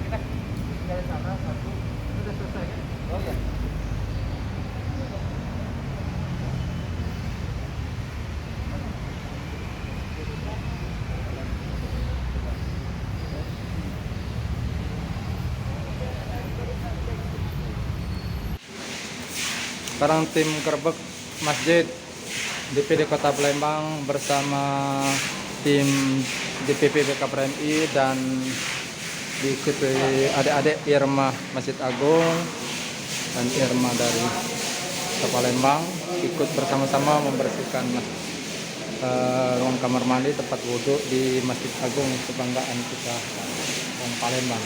kita dari sana satu. Itu udah selesai kan? Oh ya. Sekarang tim gerbek masjid DPD Kota Palembang bersama tim DPP BKPMI dan diikuti adik-adik Irma Masjid Agung dan Irma dari Kota Palembang ikut bersama-sama membersihkan ruang kamar mandi tempat wudhu di Masjid Agung kebanggaan kita orang Palembang.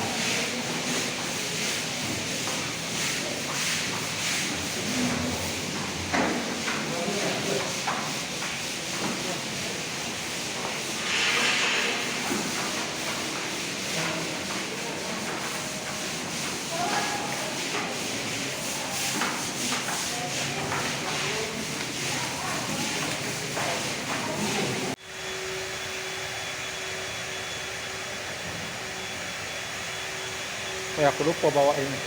Oh, aku lupa bawa ini.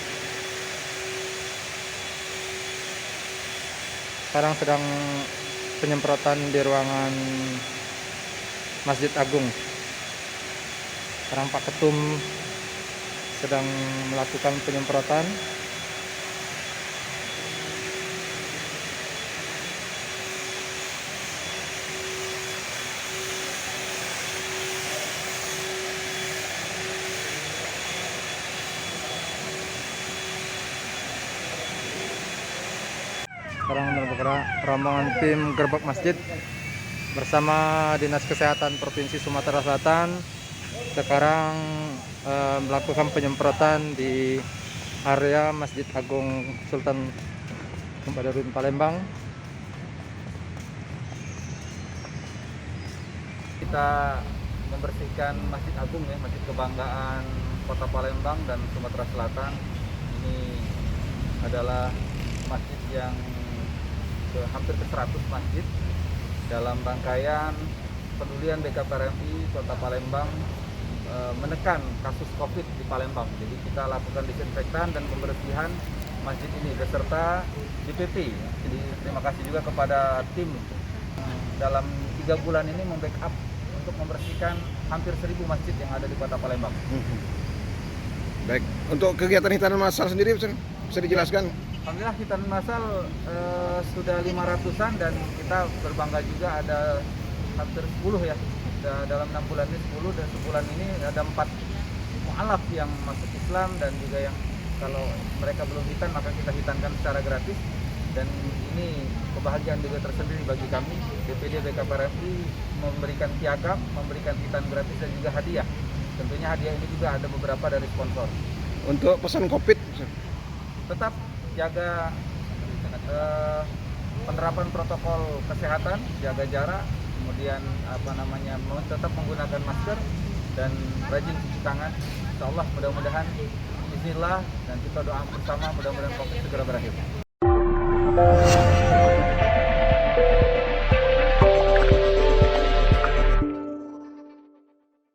Sekarang sedang penyemprotan di ruangan Masjid Agung. Sekarang Pak Ketum sedang melakukan penyemprotan. Sekarang bergerak rombongan tim gerbek masjid bersama Dinas Kesehatan Provinsi Sumatera Selatan sekarang melakukan penyemprotan di area Masjid Agung Sultan Badarudin Palembang. Kita membersihkan Masjid Agung ya, Masjid Kebanggaan Kota Palembang dan Sumatera Selatan. Ini adalah masjid yang hampir ke 100 masjid dalam rangkaian pedulian BKPMI Kota Palembang menekan kasus COVID di Palembang. Jadi kita lakukan disinfektan dan pembersihan masjid ini beserta DPP. Jadi terima kasih juga kepada tim dalam 3 bulan ini membackup untuk membersihkan hampir 1000 masjid yang ada di Kota Palembang. Baik, untuk kegiatan hitanan massal sendiri bisa dijelaskan? Alhamdulillah hitanan massal sudah 500-an dan kita berbangga juga ada hampir 10 ya. Dalam 6 bulan ini 10 dan sebulan ini ada 4 mu'alaf yang masuk Islam dan juga yang kalau mereka belum hitan maka kita hitankan secara gratis. Dan ini kebahagiaan juga tersendiri bagi kami. DPD BKPMI memberikan piagam, memberikan hitan gratis dan juga hadiah. Tentunya hadiah ini juga ada beberapa dari sponsor. Untuk pesan COVID, Tetap jaga penerapan protokol kesehatan, jaga jarak, kemudian tetap menggunakan masker dan rajin cuci tangan. Insya Allah mudah-mudahan Bismillah dan kita doa bersama mudah-mudahan COVID segera berakhir.